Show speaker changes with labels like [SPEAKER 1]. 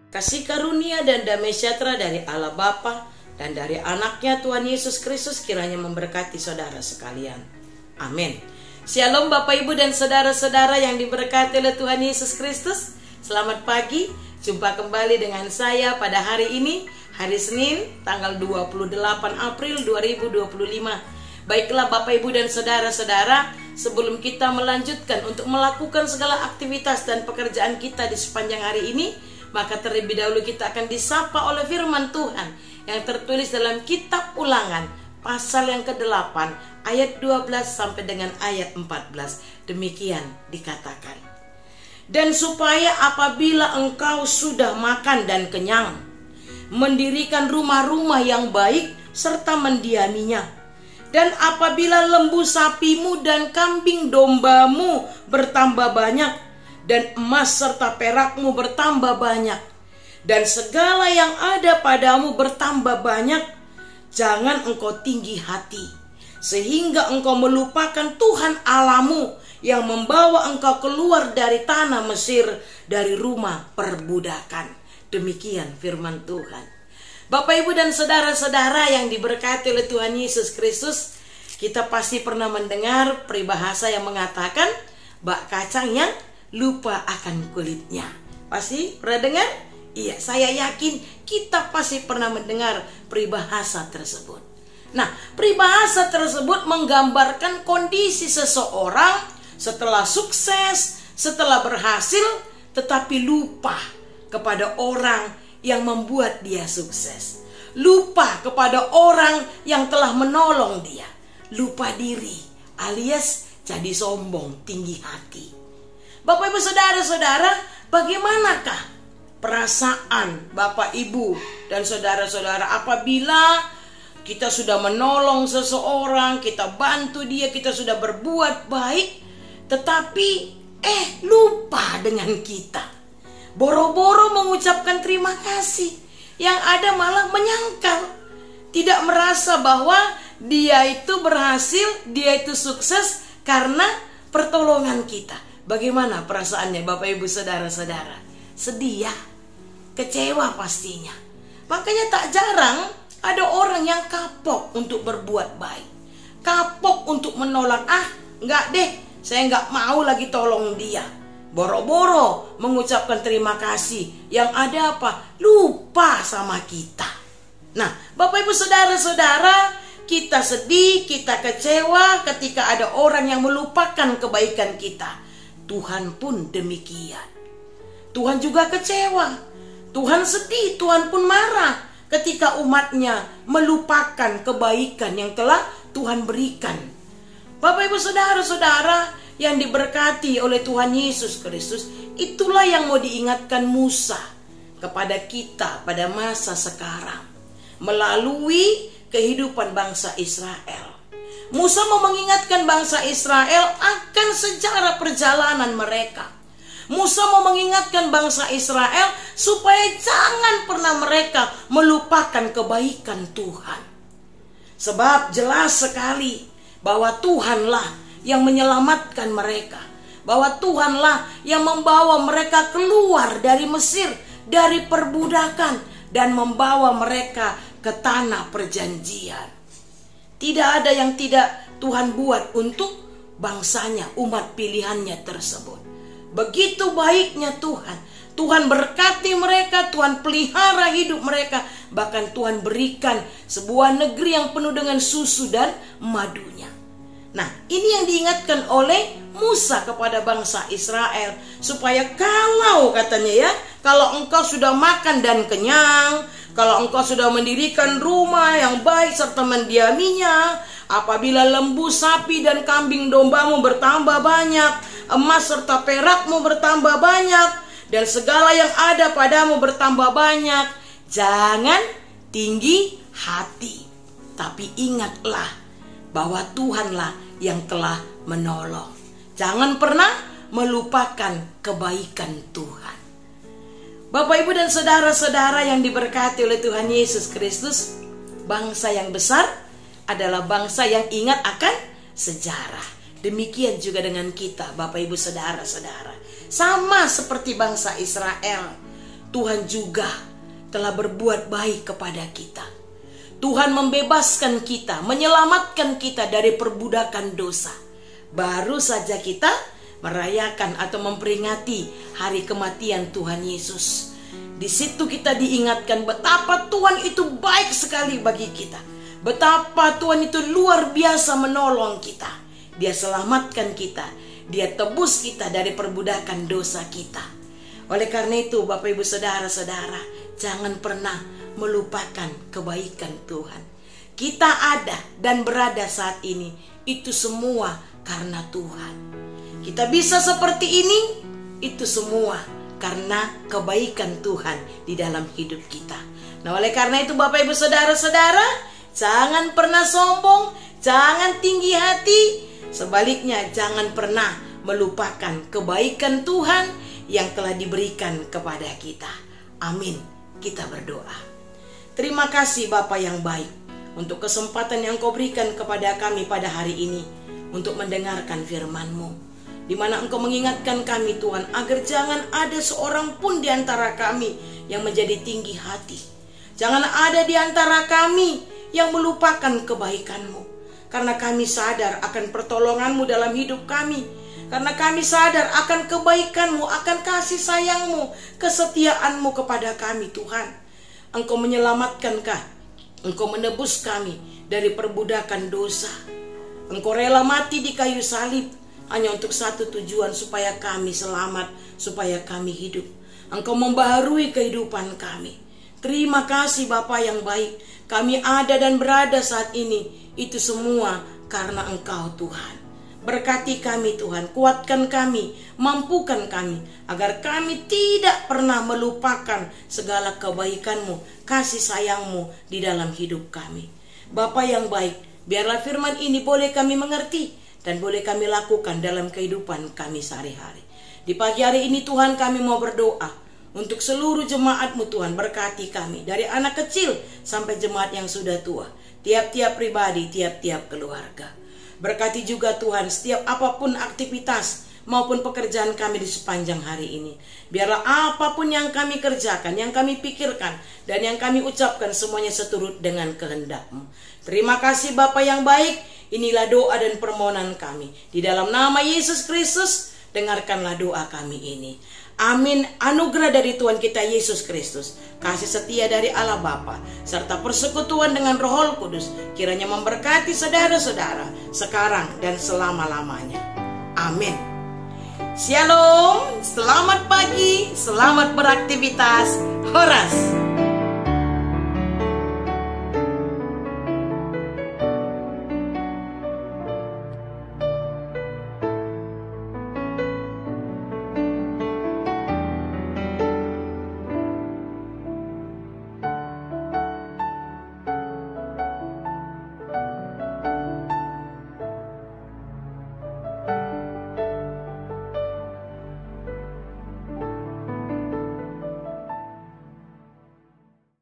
[SPEAKER 1] Kasih karunia dan damai sejahtera dari Allah Bapa dan dari anaknya Tuhan Yesus Kristus kiranya memberkati saudara sekalian. Amin. Shalom Bapak Ibu dan saudara-saudara yang diberkati oleh Tuhan Yesus Kristus. Selamat pagi, jumpa kembali dengan saya pada hari ini, hari Senin, tanggal 28 April 2025. Baiklah Bapak Ibu dan saudara-saudara, sebelum kita melanjutkan untuk melakukan segala aktivitas dan pekerjaan kita di sepanjang hari ini, maka terlebih dahulu kita akan disapa oleh firman Tuhan yang tertulis dalam kitab Ulangan pasal yang ke-8 ayat 12 sampai dengan ayat 14. Demikian dikatakan. Dan supaya apabila engkau sudah makan dan kenyang, mendirikan rumah-rumah yang baik serta mendiaminya, dan apabila lembu sapimu dan kambing dombamu bertambah banyak, dan emas serta perakmu bertambah banyak, dan segala yang ada padamu bertambah banyak, jangan engkau tinggi hati, sehingga engkau melupakan Tuhan Allahmu yang membawa engkau keluar dari tanah Mesir, dari rumah perbudakan. Demikian firman Tuhan. Bapak Ibu dan saudara-saudara yang diberkati oleh Tuhan Yesus Kristus, kita pasti pernah mendengar peribahasa yang mengatakan bak kacang yang lupa akan kulitnya. Pasti pernah dengar? Iya, saya yakin kita pasti pernah mendengar peribahasa tersebut. Nah, peribahasa tersebut menggambarkan kondisi seseorang setelah sukses, setelah berhasil, tetapi lupa kepada orang yang membuat dia sukses. Lupa kepada orang yang telah menolong dia. Lupa diri, alias jadi sombong, tinggi hati. Bapak Ibu saudara-saudara, bagaimanakah perasaan Bapak Ibu dan saudara-saudara apabila kita sudah menolong seseorang, kita bantu dia, kita sudah berbuat baik, tetapi lupa dengan kita. Boro-boro mengucapkan terima kasih, yang ada malah menyangkal, tidak merasa bahwa dia itu berhasil, dia itu sukses karena pertolongan kita. Bagaimana perasaannya Bapak Ibu saudara-saudara? Sedih ya, kecewa pastinya. Makanya tak jarang ada orang yang kapok untuk berbuat baik, kapok untuk menolong. Enggak deh, saya enggak mau lagi tolong dia. Boro-boro mengucapkan terima kasih, yang ada apa? Lupa sama kita. Nah, Bapak Ibu saudara-saudara, kita sedih, kita kecewa ketika ada orang yang melupakan kebaikan kita. Tuhan pun demikian. Tuhan juga kecewa, Tuhan sedih, Tuhan pun marah ketika umatnya melupakan kebaikan yang telah Tuhan berikan. Bapak Ibu saudara-saudara yang diberkati oleh Tuhan Yesus Kristus, itulah yang mau diingatkan Musa kepada kita pada masa sekarang melalui kehidupan bangsa Israel. Musa mau mengingatkan bangsa Israel akan sejarah perjalanan mereka. Musa mau mengingatkan bangsa Israel supaya jangan pernah mereka melupakan kebaikan Tuhan. Sebab jelas sekali bahwa Tuhanlah yang menyelamatkan mereka, bahwa Tuhanlah yang membawa mereka keluar dari Mesir, dari perbudakan, dan membawa mereka ke tanah perjanjian. Tidak ada yang tidak Tuhan buat untuk bangsanya, umat pilihannya tersebut. Begitu baiknya Tuhan. Tuhan berkati mereka, Tuhan pelihara hidup mereka, bahkan Tuhan berikan sebuah negeri yang penuh dengan susu dan madunya. Nah, ini yang diingatkan oleh Musa kepada bangsa Israel, supaya kalau katanya ya, kalau engkau sudah makan dan kenyang, kalau engkau sudah mendirikan rumah yang baik serta mendiaminya, apabila lembu sapi dan kambing dombamu bertambah banyak, emas serta perakmu bertambah banyak, dan segala yang ada padamu bertambah banyak, jangan tinggi hati, tapi ingatlah bahwa Tuhanlah yang telah menolong. Jangan pernah melupakan kebaikan Tuhan. Bapak Ibu dan saudara-saudara yang diberkati oleh Tuhan Yesus Kristus, bangsa yang besar adalah bangsa yang ingat akan sejarah. Demikian juga dengan kita Bapak Ibu saudara-saudara. Sama seperti bangsa Israel, Tuhan juga telah berbuat baik kepada kita. Tuhan membebaskan kita, menyelamatkan kita dari perbudakan dosa. Baru saja kita merayakan atau memperingati hari kematian Tuhan Yesus. Di situ kita diingatkan betapa Tuhan itu baik sekali bagi kita. Betapa Tuhan itu luar biasa menolong kita. Dia selamatkan kita. Dia tebus kita dari perbudakan dosa kita. Oleh karena itu Bapak Ibu Saudara-saudara, jangan pernah melupakan kebaikan Tuhan. Kita ada dan berada saat ini, itu semua karena Tuhan. Kita bisa seperti ini, itu semua karena kebaikan Tuhan di dalam hidup kita. Nah, oleh karena itu Bapak Ibu Saudara-saudara, jangan pernah sombong, jangan tinggi hati. Sebaliknya, jangan pernah melupakan kebaikan Tuhan yang telah diberikan kepada kita. Amin. Kita berdoa. Terima kasih Bapa yang baik untuk kesempatan yang Kau berikan kepada kami pada hari ini untuk mendengarkan firman-Mu, di mana Engkau mengingatkan kami Tuhan agar jangan ada seorang pun di antara kami yang menjadi tinggi hati. Jangan ada di antara kami yang melupakan kebaikan-Mu, karena kami sadar akan pertolongan-Mu dalam hidup kami, karena kami sadar akan kebaikan-Mu, akan kasih sayang-Mu, kesetiaan-Mu kepada kami Tuhan. Engkau menyelamatkankah? Engkau menebus kami dari perbudakan dosa. Engkau rela mati di kayu salib hanya untuk satu tujuan, supaya kami selamat, supaya kami hidup. Engkau membaharui kehidupan kami. Terima kasih Bapa yang baik. Kami ada dan berada saat ini, itu semua karena Engkau Tuhan. Berkati kami Tuhan, kuatkan kami, mampukan kami, agar kami tidak pernah melupakan segala kebaikan-Mu, kasih sayang-Mu di dalam hidup kami. Bapa yang baik, biarlah firman ini boleh kami mengerti dan boleh kami lakukan dalam kehidupan kami sehari-hari. Di pagi hari ini Tuhan, kami mau berdoa untuk seluruh jemaat-Mu Tuhan. Berkati kami dari anak kecil sampai jemaat yang sudah tua, tiap-tiap pribadi, tiap-tiap keluarga. Berkati juga Tuhan setiap apapun aktivitas maupun pekerjaan kami di sepanjang hari ini. Biarlah apapun yang kami kerjakan, yang kami pikirkan, dan yang kami ucapkan, semuanya seturut dengan kehendak-Mu. Terima kasih Bapa yang baik. Inilah doa dan permohonan kami. Di dalam nama Yesus Kristus, dengarkanlah doa kami ini. Amin. Anugerah dari Tuhan kita Yesus Kristus, kasih setia dari Allah Bapa, serta persekutuan dengan Roh Kudus, kiranya memberkati saudara-saudara sekarang dan selama-lamanya. Amin. Shalom, selamat pagi, selamat beraktivitas. Horas.